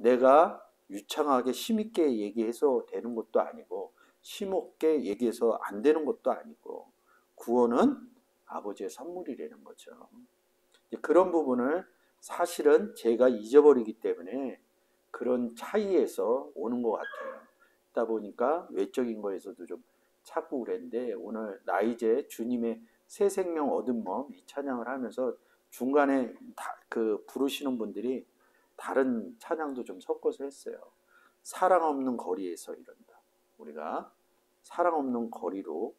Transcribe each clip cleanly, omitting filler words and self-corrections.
내가 유창하게 심있게 얘기해서 되는 것도 아니고 심없게 얘기해서 안 되는 것도 아니고 구원은 아버지의 선물이라는 거죠. 그런 부분을 사실은 제가 잊어버리기 때문에 그런 차이에서 오는 것 같아요. 그러다 보니까 외적인 거에서도 좀 찾고 그랬는데 오늘 나 이제 주님의 새 생명 얻은 몸 이 찬양을 하면서 중간에 그 부르시는 분들이 다른 찬양도 좀 섞어서 했어요. 사랑 없는 거리에서 이런다. 우리가 사랑 없는 거리로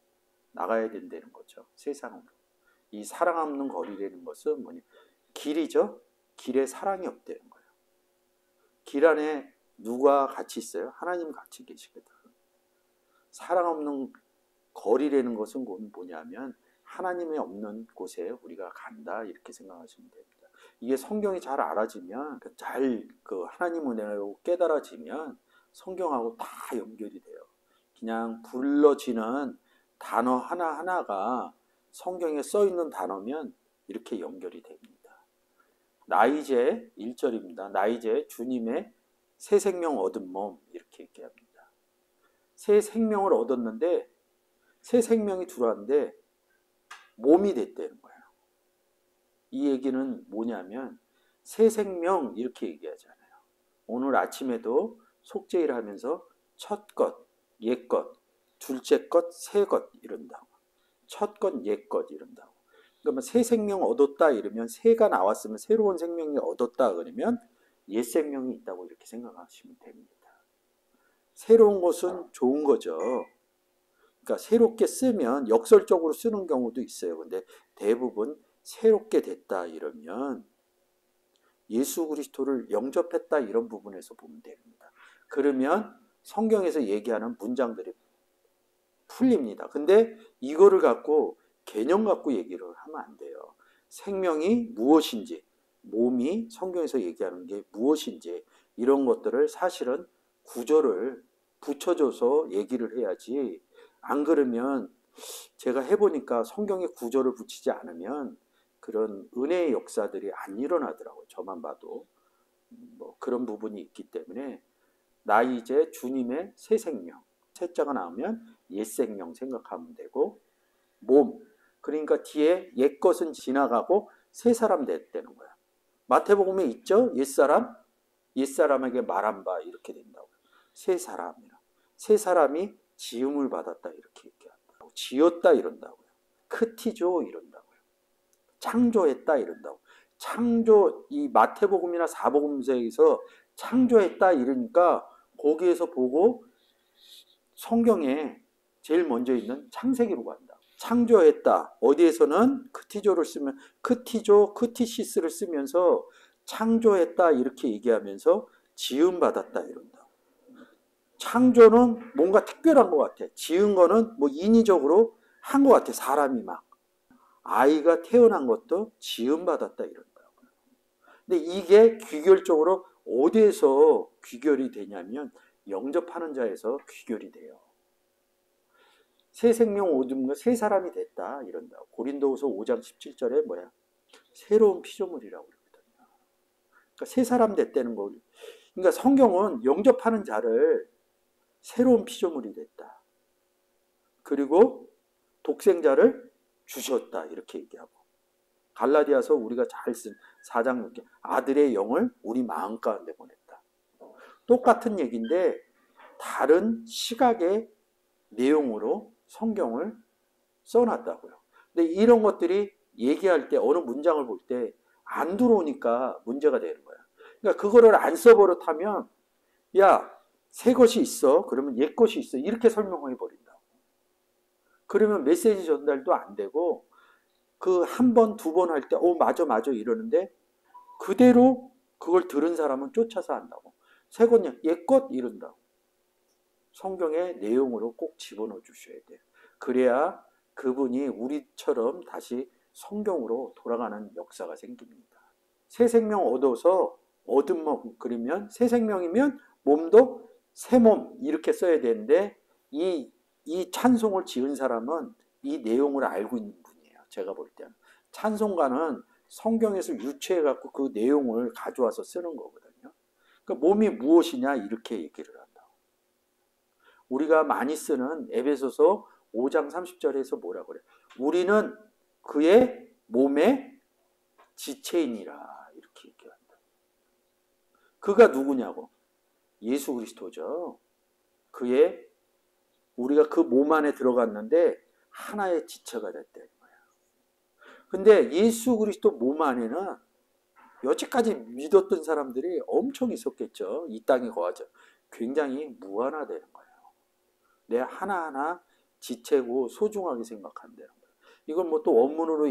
나가야 된다는 거죠. 세상으로. 이 사랑 없는 거리라는 것은 뭐냐? 길이죠. 길에 사랑이 없다는 거예요. 길 안에 누가 같이 있어요? 하나님 같이 계시거든. 사랑 없는 거리라는 것은 뭐냐면 하나님이 없는 곳에 우리가 간다 이렇게 생각하시면 됩니다. 이게 성경이 잘 알아지면 잘 그 하나님 은혜로 깨달아지면 성경하고 다 연결이 돼요. 그냥 불러지는 단어 하나하나가 성경에 써 있는 단어면 이렇게 연결이 됩니다. 나 이제 1절입니다. 나 이제 주님의 새 생명 얻은 몸 이렇게 얘기합니다. 새 생명을 얻었는데 새 생명이 들어왔는데 몸이 됐다는 거예요. 이 얘기는 뭐냐면 새 생명 이렇게 얘기하잖아요. 오늘 아침에도 속죄일 하면서 첫 것, 옛 것, 둘째 것, 새 것 이런다고. 첫 것, 옛 것 이런다고. 그러면 새 생명 얻었다 이러면 새가 나왔으면 새로운 생명이 얻었다 그러면 옛 생명이 있다고 이렇게 생각하시면 됩니다. 새로운 것은 좋은 거죠. 그러니까 새롭게 쓰면 역설적으로 쓰는 경우도 있어요. 근데 대부분 새롭게 됐다 이러면 예수 그리스도를 영접했다 이런 부분에서 보면 됩니다. 그러면 성경에서 얘기하는 문장들이 풀립니다. 근데 이거를 갖고 개념 갖고 얘기를 하면 안 돼요. 생명이 무엇인지, 몸이 성경에서 얘기하는 게 무엇인지 이런 것들을 사실은 구절을 붙여줘서 얘기를 해야지 안 그러면 제가 해보니까 성경에 구절을 붙이지 않으면 그런 은혜의 역사들이 안 일어나더라고요. 저만 봐도. 뭐 그런 부분이 있기 때문에 나 이제 주님의 새 생명. 새자가 나오면 옛 생명 생각하면 되고 몸. 그러니까 뒤에 옛 것은 지나가고 새 사람 됐다는 거야. 마태복음에 있죠? 옛사람? 옛사람에게 말한 바 이렇게 된다고요. 새 사람이라. 새 사람이 지음을 받았다 이렇게 얘기한다고. 지었다 이런다고요. 크티조 이런다고요. 창조했다 이런다고. 창조 이 마태복음이나 사복음서에서 창조했다 이러니까 거기에서 보고 성경에 제일 먼저 있는 창세기로 간다. 창조했다. 어디에서는 크티조를 쓰면 크티조, 크티시스를 쓰면서 창조했다 이렇게 얘기하면서 지음 받았다 이런다. 창조는 뭔가 특별한 것 같아. 지은 거는 뭐 인위적으로 한 것 같아. 사람이 막. 아이가 태어난 것도 지음 받았다 이런다고요. 근데 이게 귀결적으로 어디에서 귀결이 되냐면 영접하는 자에서 귀결이 돼요. 새 생명 얻은 거 새 사람이 됐다 이런다고. 고린도후서 5장 17절에 뭐야? 새로운 피조물이라고 그러거든요. 그러니까 새 사람 됐다는 거. 그러니까 성경은 영접하는 자를 새로운 피조물이 됐다. 그리고 독생자를 주셨다 이렇게 얘기하고 갈라디아서 우리가 잘 쓴 4장 6절 아들의 영을 우리 마음 가운데 보냈다. 똑같은 얘기인데 다른 시각의 내용으로 성경을 써놨다고요. 근데 이런 것들이 얘기할 때 어느 문장을 볼 때 안 들어오니까 문제가 되는 거야. 그러니까 그거를 안 써버릇하면 야, 새 것이 있어. 그러면 옛 것이 있어. 이렇게 설명해 버린다. 그러면 메시지 전달도 안 되고 그 한 번, 두 번 할 때 맞아 이러는데 그대로 그걸 들은 사람은 쫓아서 한다고. 새 것냐? 옛 것 이런다고. 성경의 내용으로 꼭 집어넣어 주셔야 돼요. 그래야 그분이 우리처럼 다시 성경으로 돌아가는 역사가 생깁니다. 새 생명 얻어서 얻은 몸 그러면 새 생명이면 몸도 새 몸 이렇게 써야 되는데 이 찬송을 지은 사람은 이 내용을 알고 있는 분이에요. 제가 볼 때는. 찬송가는 성경에서 유추해갖고 그 내용을 가져와서 쓰는 거거든요. 그러니까 몸이 무엇이냐 이렇게 얘기를 한다. 우리가 많이 쓰는 에베소서 5장 30절에서 뭐라 그래? 우리는 그의 몸의 지체이니라 이렇게 얘기한다. 그가 누구냐고? 예수 그리스도죠. 우리가 그 몸 안에 들어갔는데 하나의 지체가 됐다는 거야. 근데 예수 그리스도 몸 안에는 여지까지 믿었던 사람들이 엄청 있었겠죠. 이 땅에 거하죠. 굉장히 무한하다는 거예요. 내 하나하나 지체고 소중하게 생각한다는 거예요. 이걸 뭐 또 원문으로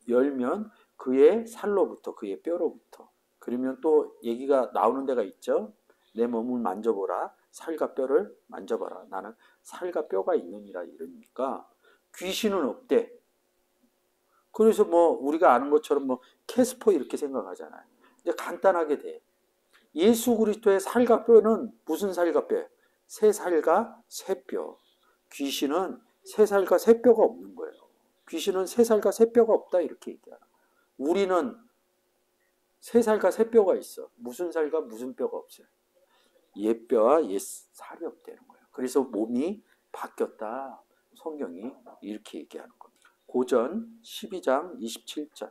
열면 그의 살로부터, 그의 뼈로부터. 그러면 또 얘기가 나오는 데가 있죠. 내 몸을 만져보라. 살과 뼈를 만져봐라. 나는 살과 뼈가 있느니라 이러니까 귀신은 없대. 그래서 뭐 우리가 아는 것처럼 뭐 캐스퍼 이렇게 생각하잖아요. 이제 간단하게 돼. 예수 그리스도의 살과 뼈는 무슨 살과 뼈? 새 살과 새 뼈. 귀신은 새 살과 새 뼈가 없는 거예요. 귀신은 새 살과 새 뼈가 없다 이렇게 얘기하는 거예요. 우리는 새 살과 새 뼈가 있어. 무슨 살과 무슨 뼈가 없어요. 옛 뼈와 옛 살이 없다는 거예요. 그래서 몸이 바뀌었다. 성경이 이렇게 얘기하는 겁니다. 고전 12장 27절.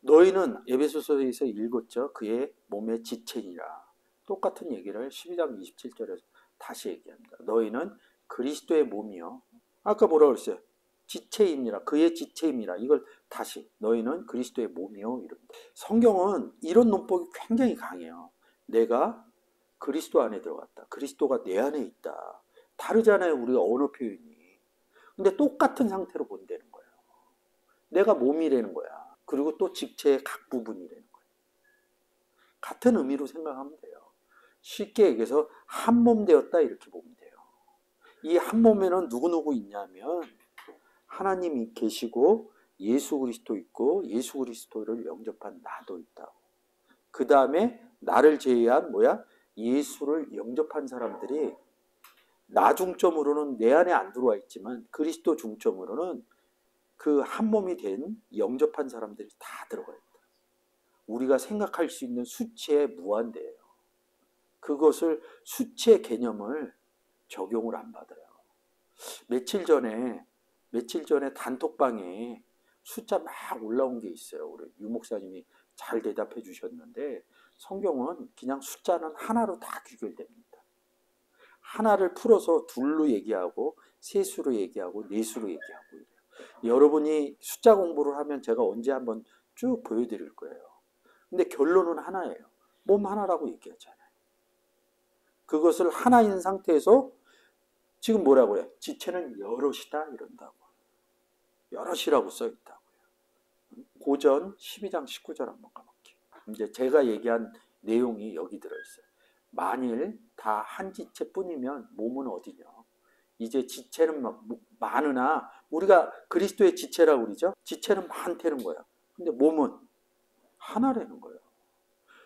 너희는 에베소서에서 읽었죠. 그의 몸의 지체니라. 똑같은 얘기를 12장 27절에서 다시 얘기합니다. 너희는 그리스도의 몸이요. 아까 뭐라고 그랬어요? 지체임이라. 그의 지체임이라. 이걸 다시 너희는 그리스도의 몸이요. 이럽니다. 성경은 이런 논법이 굉장히 강해요. 내가 그리스도 안에 들어갔다. 그리스도가 내 안에 있다. 다르잖아요. 우리가 언어 표현이. 근데 똑같은 상태로 본다는 거예요. 내가 몸이라는 거야. 그리고 또 직체의 각 부분이라는 거예요. 같은 의미로 생각하면 돼요. 쉽게 얘기해서 한 몸 되었다 이렇게 보면 돼요. 이 한 몸에는 누구누구 있냐면 하나님이 계시고 예수 그리스도 있고 예수 그리스도를 영접한 나도 있다고. 그 다음에 나를 제외한 뭐야? 예수를 영접한 사람들이 나 중점으로는 내 안에 안 들어와 있지만 그리스도 중점으로는 그 한 몸이 된 영접한 사람들이 다 들어가 있다. 우리가 생각할 수 있는 수치에 무한대예요. 그것을 수치의 개념을 적용을 안 받아요. 며칠 전에 단톡방에 숫자 막 올라온 게 있어요. 우리 유 목사님이 잘 대답해 주셨는데 성경은 그냥 숫자는 하나로 다 귀결됩니다. 하나를 풀어서 둘로 얘기하고 셋수로 얘기하고 넷수로 얘기하고 이래요. 여러분이 숫자 공부를 하면 제가 언제 한번 쭉 보여드릴 거예요. 근데 결론은 하나예요. 몸 하나라고 얘기하잖아요. 그것을 하나인 상태에서 지금 뭐라고 그래요? 지체는 여럿이다 이런다고. 여럿이라고 써있다고요. 고전 12장 19절 한번 가볼게요. 이제 제가 얘기한 내용이 여기 들어있어요. 만일 다 한 지체뿐이면 몸은 어디냐? 이제 지체는 많으나 우리가 그리스도의 지체라고 그러죠? 지체는 많다는 거야. 근데 몸은 하나라는 거예요.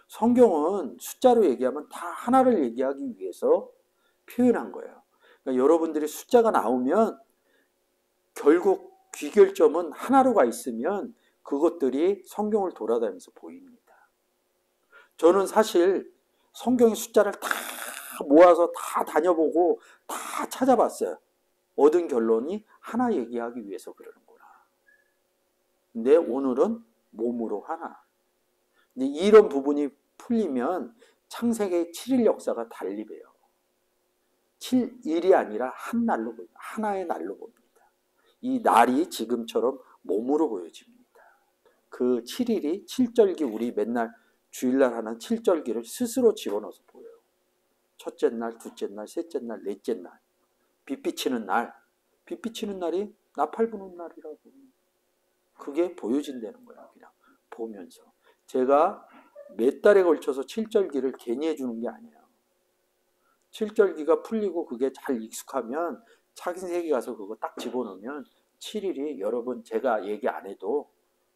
성경은 숫자로 얘기하면 다 하나를 얘기하기 위해서 표현한 거예요. 그러니까 여러분들이 숫자가 나오면 결국 귀결점은 하나로 가 있으면 그것들이 성경을 돌아다니면서 보입니다. 저는 사실 성경의 숫자를 다 모아서 다 다녀보고 다 찾아봤어요. 얻은 결론이 하나 얘기하기 위해서 그러는구나. 근데 오늘은 몸으로 하나. 근데 이런 부분이 풀리면 창세기의 7일 역사가 달리 배요. 7일이 아니라 한 날로 보입니다. 하나의 날로 봅니다. 이 날이 지금처럼 몸으로 보여집니다. 그 7일이 7절기 우리 맨날 주일날 하는 7절기를 스스로 집어넣어서 보여요. 첫째 날, 둘째 날, 셋째 날, 넷째 날. 빛 비치는 날. 빛 비치는 날이 나팔 부는 날이라고. 그게 보여진다는 거야. 그냥 보면서. 제가 몇 달에 걸쳐서 7절기를 괜히 해주는 게 아니에요. 7절기가 풀리고 그게 잘 익숙하면 창세기 가서 그거 딱 집어넣으면 7일이 여러분 제가 얘기 안 해도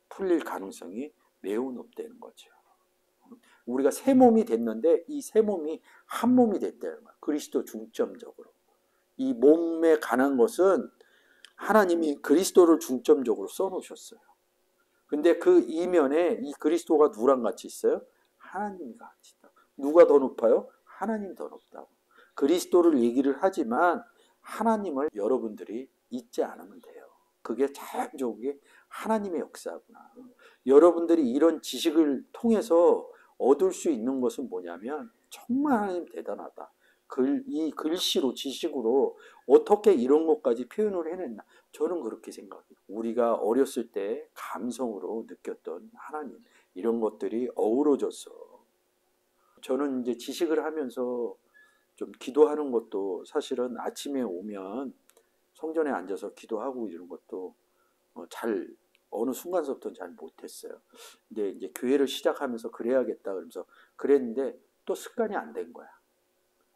풀릴 가능성이 매우 높다는 거죠. 우리가 새 몸이 됐는데 이 새 몸이 한 몸이 됐다는 거예요. 그리스도 중점적으로. 이 몸에 관한 것은 하나님이 그리스도를 중점적으로 써놓으셨어요. 근데 그 이면에 이 그리스도가 누구랑 같이 있어요? 하나님과 같이 있다. 누가 더 높아요? 하나님 더 높다고. 그리스도를 얘기를 하지만 하나님을 여러분들이 잊지 않으면 돼요. 그게 참 좋은 게 하나님의 역사구나. 여러분들이 이런 지식을 통해서 얻을 수 있는 것은 뭐냐면 정말 하나님 대단하다. 이 글씨로 지식으로 어떻게 이런 것까지 표현을 해냈나. 저는 그렇게 생각해요. 우리가 어렸을 때 감성으로 느꼈던 하나님 이런 것들이 어우러져서 저는 이제 지식을 하면서 좀 기도하는 것도 사실은 아침에 오면 성전에 앉아서 기도하고 이런 것도 잘 어느 순간서부터는 잘 못했어요. 근데 이제 교회를 시작하면서 그래야겠다 그러면서 그랬는데 또 습관이 안 된 거야.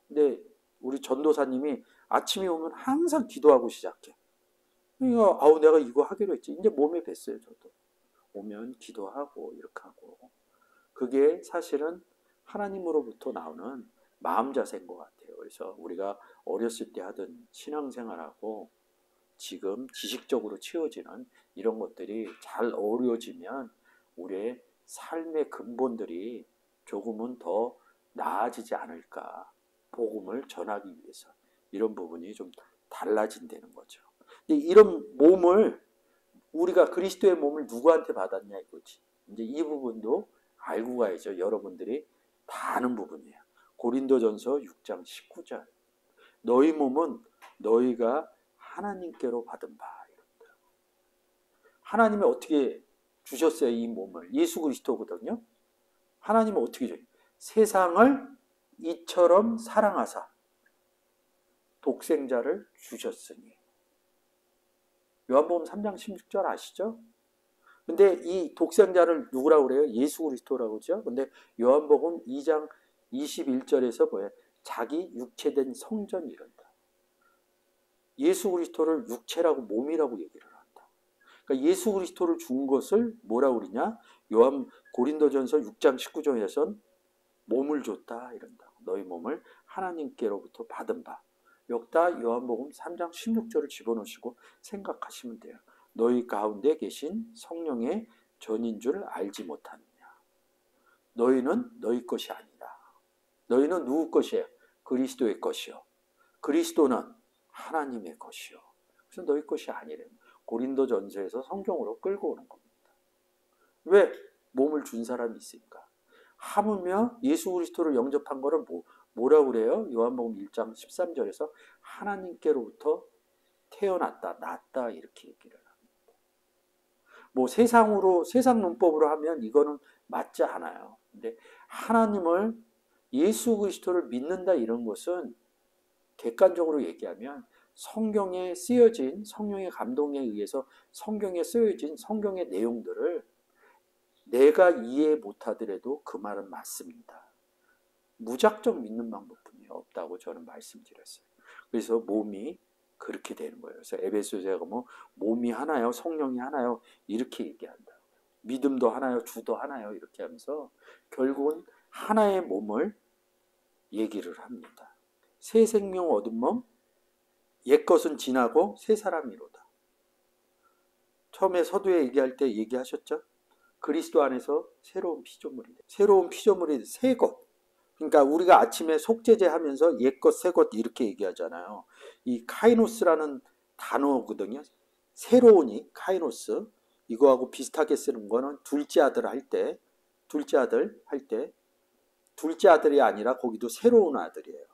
근데 우리 전도사님이 아침에 오면 항상 기도하고 시작해. 그러니까 아우 내가 이거 하기로 했지. 이제 몸에 뱄어요 저도. 오면 기도하고 이렇게 하고. 그게 사실은 하나님으로부터 나오는 마음 자세인 것 같아요. 그래서 우리가 어렸을 때 하던 신앙생활하고 지금 지식적으로 채워지는 이런 것들이 잘 어우러지면 우리의 삶의 근본들이 조금은 더 나아지지 않을까. 복음을 전하기 위해서 이런 부분이 좀 달라진다는 거죠. 이런 몸을 우리가 그리스도의 몸을 누구한테 받았냐 이거지. 이제 이 부분도 알고 가야죠. 여러분들이 다 아는 부분이에요. 고린도전서 6장 19절. 너희 몸은 너희가 하나님께로 받은 바. 하나님이 어떻게 주셨어요? 이 몸을. 예수 그리스도거든요. 하나님은 어떻게 줘요? 세상을 이처럼 사랑하사 독생자를 주셨으니. 요한복음 3장 16절 아시죠? 근데 이 독생자를 누구라고 그래요? 예수 그리스도라고 그러죠? 근데 요한복음 2장 21절에서 뭐예요? 자기 육체된 성전이 이런다. 예수 그리스도를 육체라고 몸이라고 얘기를 한다. 그러니까 예수 그리스도를 준 것을 뭐라고 그러냐? 고린도전서 6장 19절에선 몸을 줬다 이런다. 너희 몸을 하나님께로부터 받은 바. 여기다 요한복음 3장 16절을 집어넣으시고 생각하시면 돼요. 너희 가운데 계신 성령의 전인 줄 알지 못하느냐. 너희는 너희 것이 아니다. 너희는 누구 것이에요? 그리스도의 것이요. 그리스도는 하나님의 것이요. 그래서 너희 것이 아니래요. 고린도전서에서 성경으로 끌고 오는 겁니다. 왜? 몸을 준 사람이 있으니까. 하물며 예수 그리스도를 영접한 거를 뭐라고 그래요? 요한복음 1장 13절에서 하나님께로부터 태어났다, 났다 이렇게 얘기를 합니다. 세상 논법으로 하면 이거는 맞지 않아요. 근데 하나님을 예수 그리스도를 믿는다 이런 것은 객관적으로 얘기하면 성경에 쓰여진 성령의 감동에 의해서 성경에 쓰여진 성경의 내용들을 내가 이해 못하더라도 그 말은 맞습니다. 무작정 믿는 방법뿐이 없다고 저는 말씀드렸어요. 그래서 몸이 그렇게 되는 거예요. 그래서 에베소서에 보면 몸이 하나요, 성령이 하나요 이렇게 얘기한다. 믿음도 하나요, 주도 하나요 이렇게 하면서 결국은 하나의 몸을 얘기를 합니다. 새 생명 얻은 몸, 옛것은 지나고 새 사람이로다. 처음에 서두에 얘기할 때 얘기하셨죠? 그리스도 안에서 새로운 피조물이 돼. 새로운 피조물이 새 것. 그러니까 우리가 아침에 속죄제 하면서 옛것 새것 이렇게 얘기하잖아요. 이 카이노스라는 단어거든요. 새로우니 카이노스. 이거하고 비슷하게 쓰는 거는 둘째 아들 할 때 둘째 아들이 아니라 거기도 새로운 아들이에요.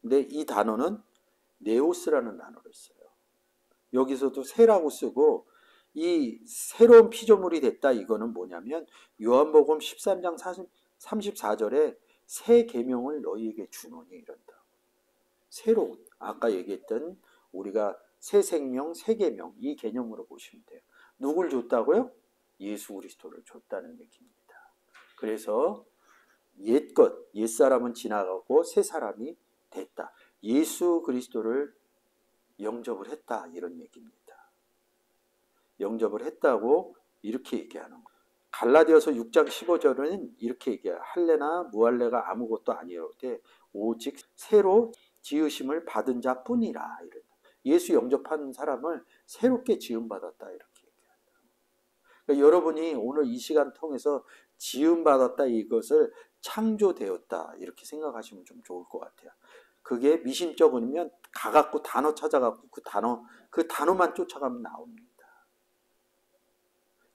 근데 이 단어는 네오스라는 단어를 써요. 여기서도 새라고 쓰고 이 새로운 피조물이 됐다 이거는 뭐냐면 요한복음 13장 34절에 새 계명을 너희에게 주노니 이런다. 새로운 아까 얘기했던 우리가 새 생명, 새 계명 이 개념으로 보시면 돼요. 누굴 줬다고요? 예수 그리스도를 줬다는 얘기입니다. 그래서 옛것, 옛사람은 지나가고 새 사람이 됐다. 예수 그리스도를 영접을 했다 이런 얘기입니다. 영접을 했다고 이렇게 얘기하는 거예요. 갈라디아서 6장 15절은 이렇게 얘기해요. 할례나 무할례가 아무것도 아니오되 오직 새로 지으심을 받은 자뿐이라. 예수 영접한 사람을 새롭게 지음받았다 이렇게 얘기한다. 그러니까 여러분이 오늘 이 시간 통해서 지음받았다 이것을 창조되었다 이렇게 생각하시면 좀 좋을 것 같아요. 그게 미심쩍으면 가갖고 단어 찾아갖고 그 단어만 쫓아가면 나옵니다.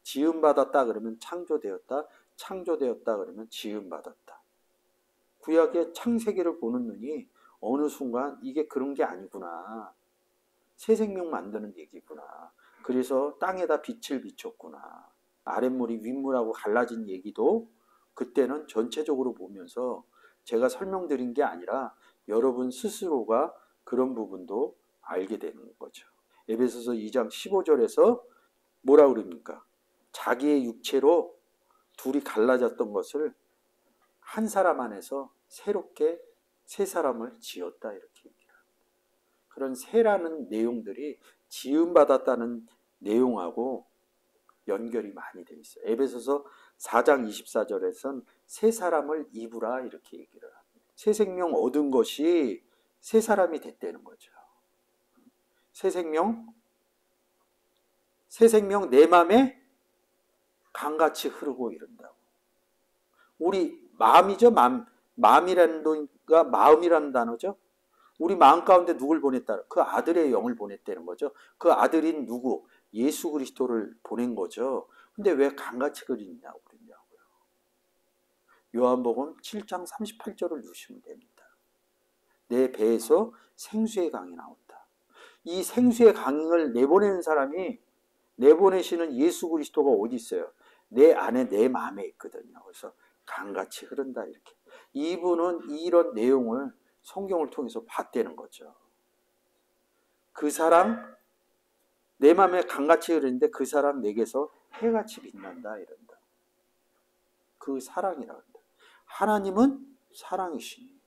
지음받았다 그러면 창조되었다, 창조되었다 그러면 지음받았다. 구약의 창세기를 보는 눈이 어느 순간 이게 그런 게 아니구나. 새 생명 만드는 얘기구나. 그래서 땅에다 빛을 비췄구나. 아랫물이 윗물하고 갈라진 얘기도 그때는 전체적으로 보면서 제가 설명드린 게 아니라 여러분 스스로가 그런 부분도 알게 되는 거죠. 에베소서 2장 15절에서 뭐라 그럽니까? 자기의 육체로 둘이 갈라졌던 것을 한 사람 안에서 새롭게 새 사람을 지었다 이렇게 얘기합니다. 그런 새라는 내용들이 지음받았다는 내용하고 연결이 많이 돼 있어요. 에베소서 4장 24절에선 새 사람을 입으라 이렇게 얘기를 합니다. 새 생명 얻은 것이 새 사람이 됐다는 거죠. 새 생명 내 맘에 강같이 흐르고 이른다고. 우리 마음이죠. 마음이라는 단어가 마음이라는 단어죠. 우리 마음 가운데 누굴 보냈다? 그 아들의 영을 보냈다는 거죠. 그 아들인 누구? 예수 그리스도를 보낸 거죠. 근데 왜 강같이 흐르냐고 그랬냐고요. 요한복음 7장 38절을 누시면 됩니다. 내 배에서 생수의 강이 나온다. 이 생수의 강을 내보내는 사람이 내보내시는 예수 그리스도가 어디 있어요? 내 안에 내 마음에 있거든요. 그래서 강같이 흐른다 이렇게. 이분은 이런 내용을 성경을 통해서 봤다는 거죠. 그 사람 내 마음에 강같이 흐르는데 그 사람 내게서 해같이 빛난다 이런다. 그 사랑이라 한다. 하나님은 사랑이시니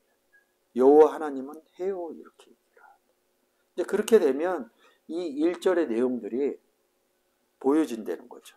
여호와 하나님은 해요 이렇게 얘기를 한다. 이제 그렇게 되면 이 1절의 내용들이 보여진다는 거죠.